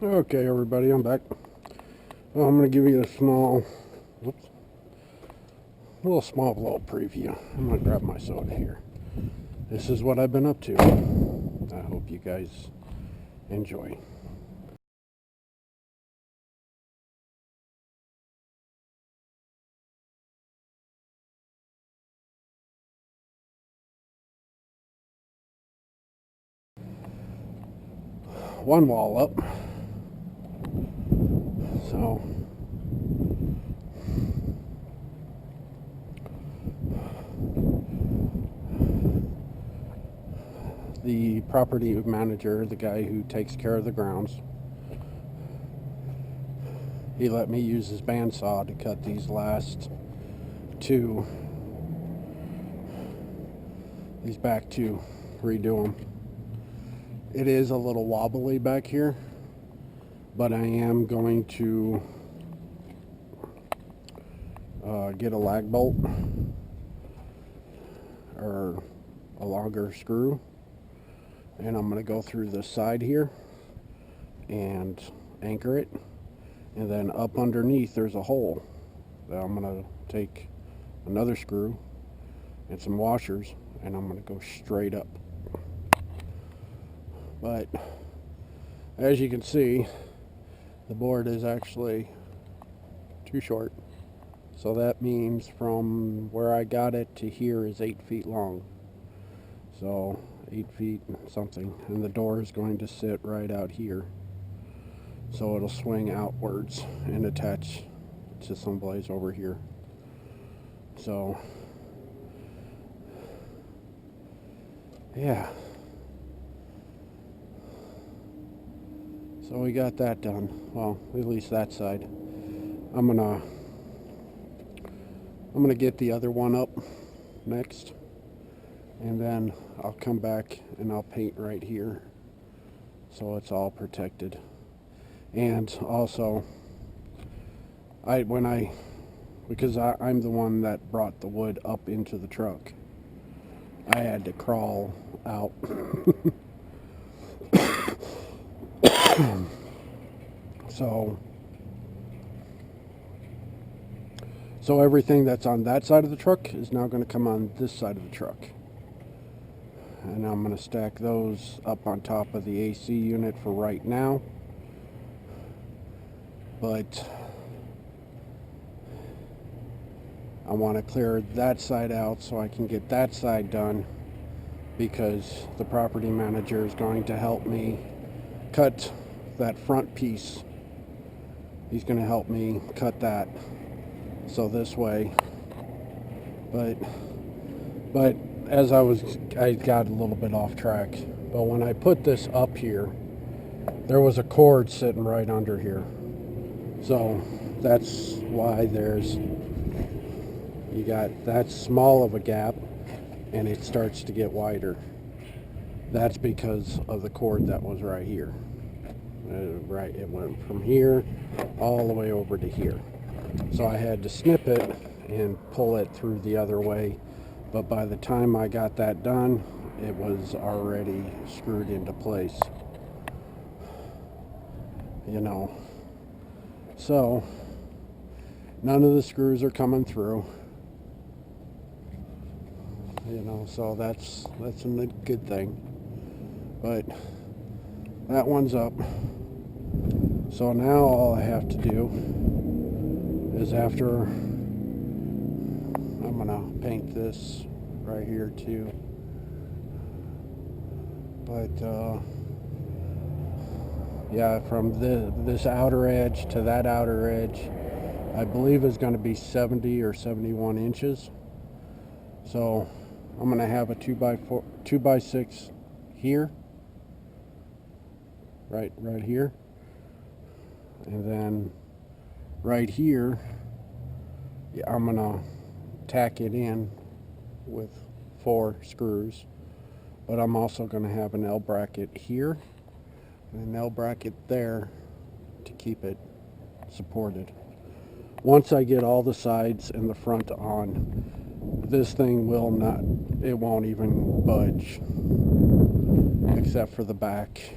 Okay, everybody, I'm back. Well, I'm going to give you a little preview. I'm going to grab my soda here. This is what I've been up to. I hope you guys enjoy. One wall up. So the property manager, the guy who takes care of the grounds, he let me use his bandsaw to cut these back two, redo them. It is a little wobbly back here, but I am going to get a lag bolt or a longer screw, and I'm going to go through the side here and anchor it, and then up underneath there's a hole that I'm going to take another screw and some washers, and I'm going to go straight up. But as you can see, the board is actually too short, so that means from where I got it to here is 8 feet long, so 8 feet something, and the door is going to sit right out here, so it'll swing outwards and attach to someplace over here. So yeah, so we got that done. Well, at least that side. I'm gonna get the other one up next, and then I'll come back and I'll paint right here so it's all protected. And also, because I'm the one that brought the wood up into the truck, I had to crawl out. So everything that's on that side of the truck is now going to come on this side of the truck. And I'm going to stack those up on top of the AC unit for right now. But I want to clear that side out so I can get that side done, because the property manager is going to help me cut that front piece. He's going to help me cut that, so this way. But as I got a little bit off track. But when I put this up here, there was a cord sitting right under here. So that's why you got that small of a gap, and it starts to get wider. That's because of the cord that was right here. Right, it went from here all the way over to here. So I had to snip it and pull it through the other way. But by the time I got that done, it was already screwed into place. So none of the screws are coming through. So that's a good thing. But that one's up. So now all I have to do is, after I'm gonna paint this right here too. But yeah, from this outer edge to that outer edge, I believe is going to be 70 or 71 inches. So I'm going to have a 2x6 here, right here, and then right here, I'm going to tack it in with 4 screws. But I'm also going to have an L bracket here and an L bracket there to keep it supported. Once I get all the sides and the front on, this thing won't even budge, except for the back.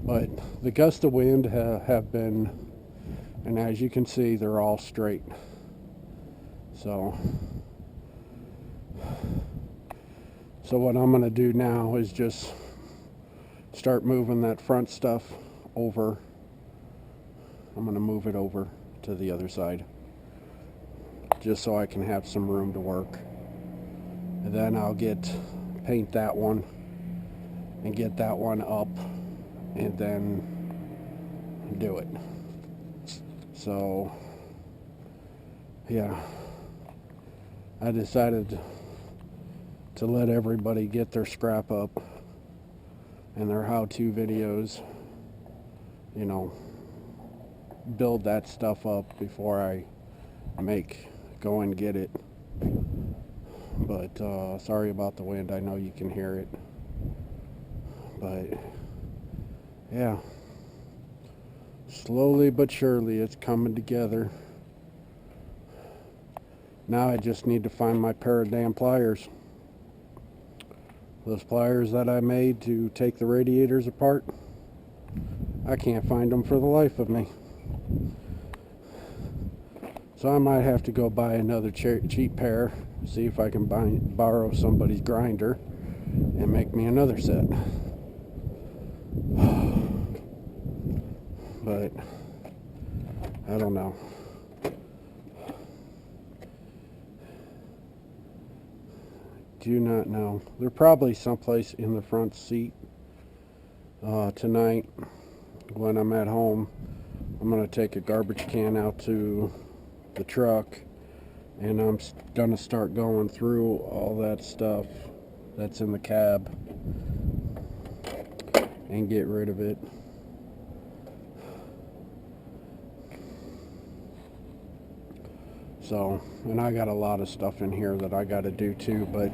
But the gusts of wind have been, and as you can see, they're all straight. So what I'm going to do now is just start moving that front stuff over. I'm going to move it over to the other side just so I can have some room to work. And then I'll paint that one and get that one up and then do it. So yeah, I decided to let everybody get their scrap up and their how-to videos, you know, build that stuff up before I go and get it. But sorry about the wind, I know you can hear it. But yeah, slowly but surely it's coming together. Now I just need to find my pair of damn pliers. Those pliers that I made to take the radiators apart, I can't find them for the life of me. So I might have to go buy another cheap pair, see if I can borrow somebody's grinder and make me another set. But I don't know. Do not know. They're probably someplace in the front seat. Tonight when I'm at home, I'm going to take a garbage can out to the truck and I'm going to start going through all that stuff that's in the cab and get rid of it. So, and I got a lot of stuff in here that I got to do too, but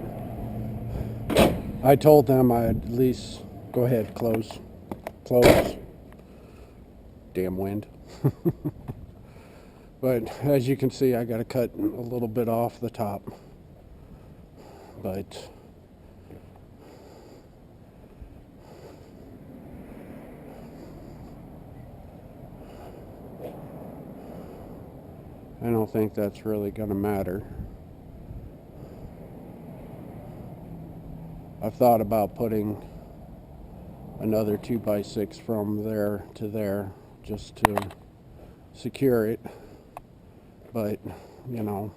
I told them I'd at least go ahead, close. Damn wind. But as you can see, I got to cut a little bit off the top. But I don't think that's really going to matter. I've thought about putting another 2x6 from there to there just to secure it, but you know,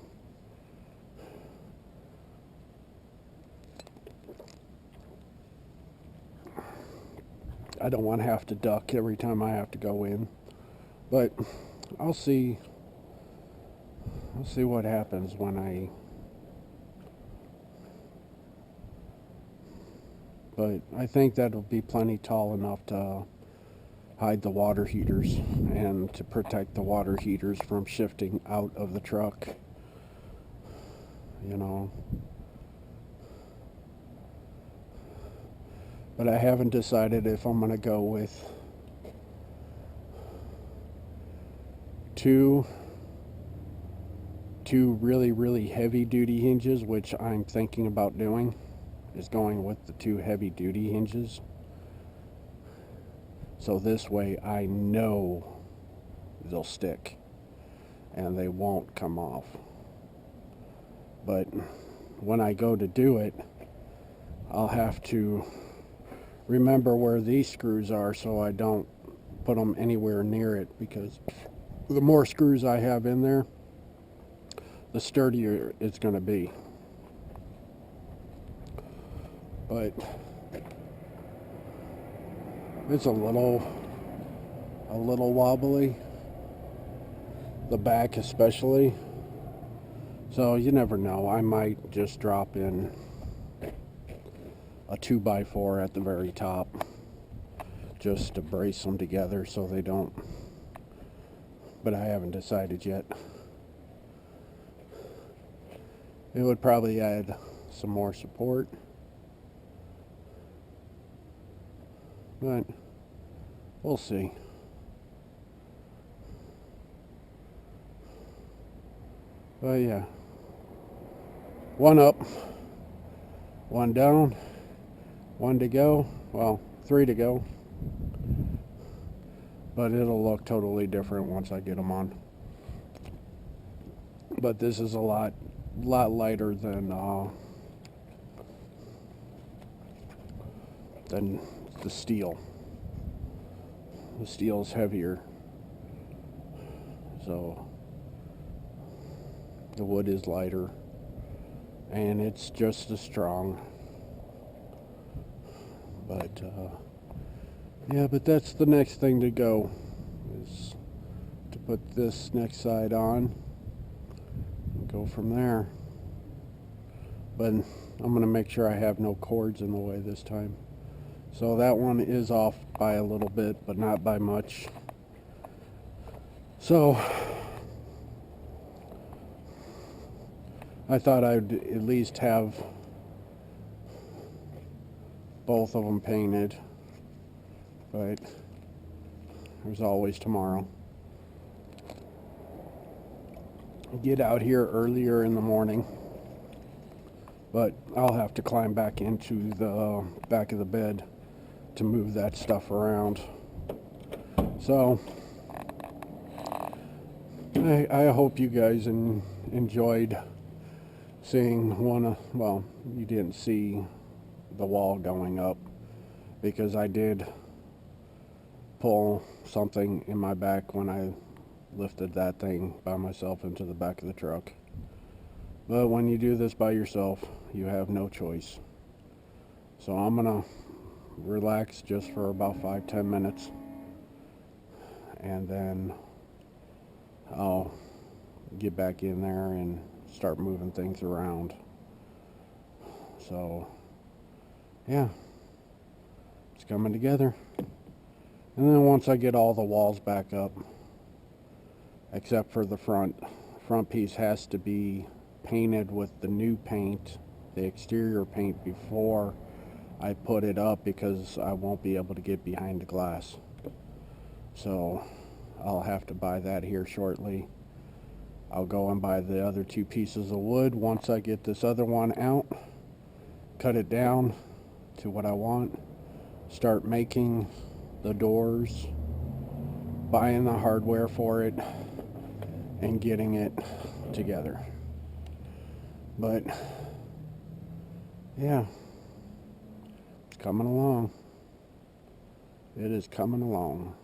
I don't want to have to duck every time I have to go in, but I'll see what happens when but I think that'll be plenty tall enough to hide the water heaters and to protect the water heaters from shifting out of the truck, you know. But I haven't decided if I'm going to go with two really heavy duty hinges, which I'm thinking about doing, is going with the two heavy duty hinges. So this way I know they'll stick and they won't come off. But when I go to do it, I'll have to remember where these screws are so I don't put them anywhere near it, because the more screws I have in there, the sturdier it's going to be. But it's a little wobbly, the back especially, so you never know. I might just drop in a 2x4 at the very top just to brace them together so they don't, but I haven't decided yet. It would probably add some more support, but we'll see. But yeah, one up, one down, one to go. Well, 3 to go. but it'll look totally different once I get them on. But this is a lot lighter than the steel. The steel is heavier, so the wood is lighter, and it's just as strong. But yeah, but that's the next thing to go, is to put this next side on and go from there. But I'm going to make sure I have no cords in the way this time. So that one is off by a little bit, but not by much. So I thought I'd at least have both of them painted, but there's always tomorrow. Get out here earlier in the morning, but I'll have to climb back into the back of the bed to move that stuff around. So I hope you guys enjoyed seeing well, you didn't see the wall going up, because I did pull something in my back when I lifted that thing by myself into the back of the truck. But when you do this by yourself, you have no choice. So I'm gonna relax just for about 5-10 minutes, and then I'll get back in there and start moving things around. So yeah, it's coming together. And then once I get all the walls back up, except for the front piece has to be painted with the new paint, the exterior paint, before I put it up, because I won't be able to get behind the glass. So I'll have to buy that here shortly. I'll go and buy the other 2 pieces of wood once I get this other one out, cut it down to what I want, start making the doors, buying the hardware for it, and getting it together. But yeah, it's coming along. It is coming along.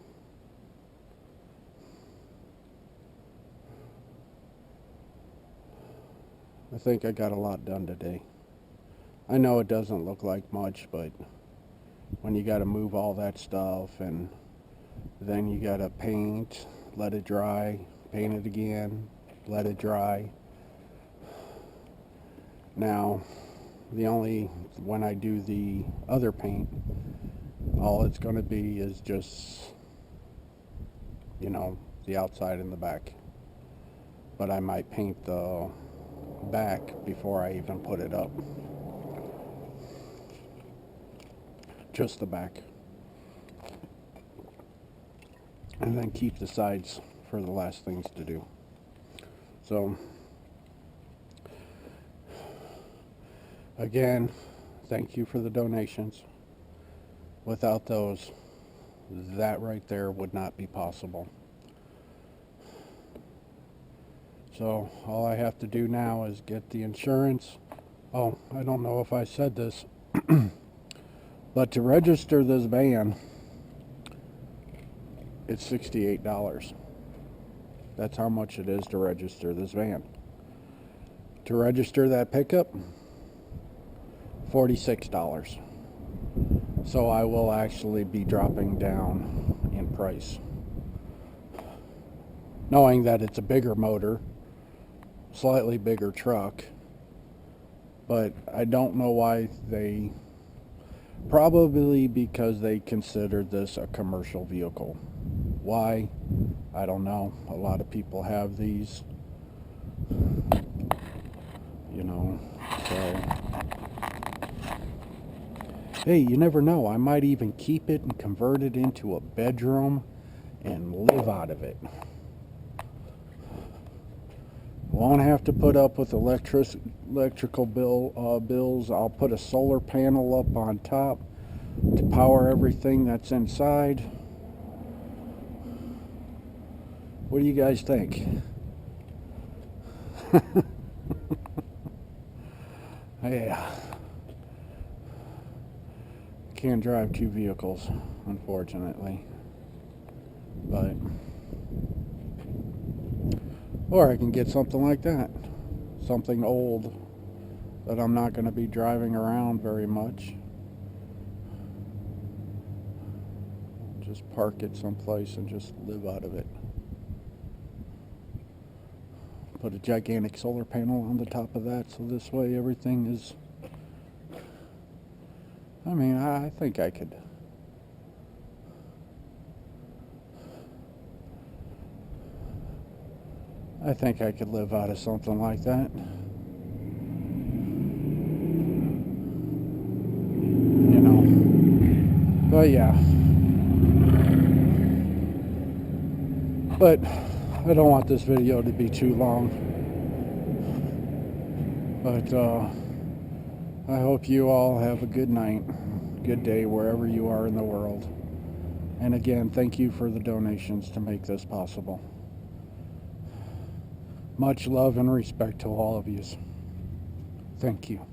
I think I got a lot done today. I know it doesn't look like much, but when you got to move all that stuff, and then you got to paint, let it dry, paint it again, let it dry. Now, when I do the other paint, all it's going to be is just, the outside and the back. But I might paint the back before I even put it up. Just the back. And then keep the sides for the last things to do. So again, thank you for the donations. Without those, that right there would not be possible. So all I have to do now is get the insurance. Oh, I don't know if I said this, but to register this van, it's $68. That's how much it is to register this van. To register that pickup, $46. So I will actually be dropping down in price, knowing that it's a bigger motor, slightly bigger truck. But I don't know why probably because they considered this a commercial vehicle. Why? I don't know. A lot of people have these, so hey, you never know. I might even keep it and convert it into a bedroom and live out of it. Won't have to put up with electrical bills. I'll put a solar panel up on top to power everything that's inside. What do you guys think? Yeah. Can't drive two vehicles, unfortunately. But, or I can get something like that. Something old that I'm not going to be driving around very much. Just park it someplace and just live out of it. Put a gigantic solar panel on the top of that, so this way everything is, I mean, I think I could. I think I could live out of something like that. You know. But yeah. But I don't want this video to be too long. But I hope you all have a good night, good day wherever you are in the world. And again, thank you for the donations to make this possible. Much love and respect to all of you. Thank you.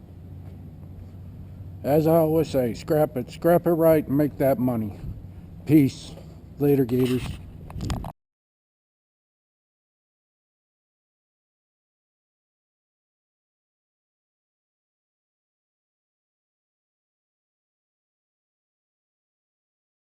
As I always say, scrap it right and make that money. Peace. Later, Gators.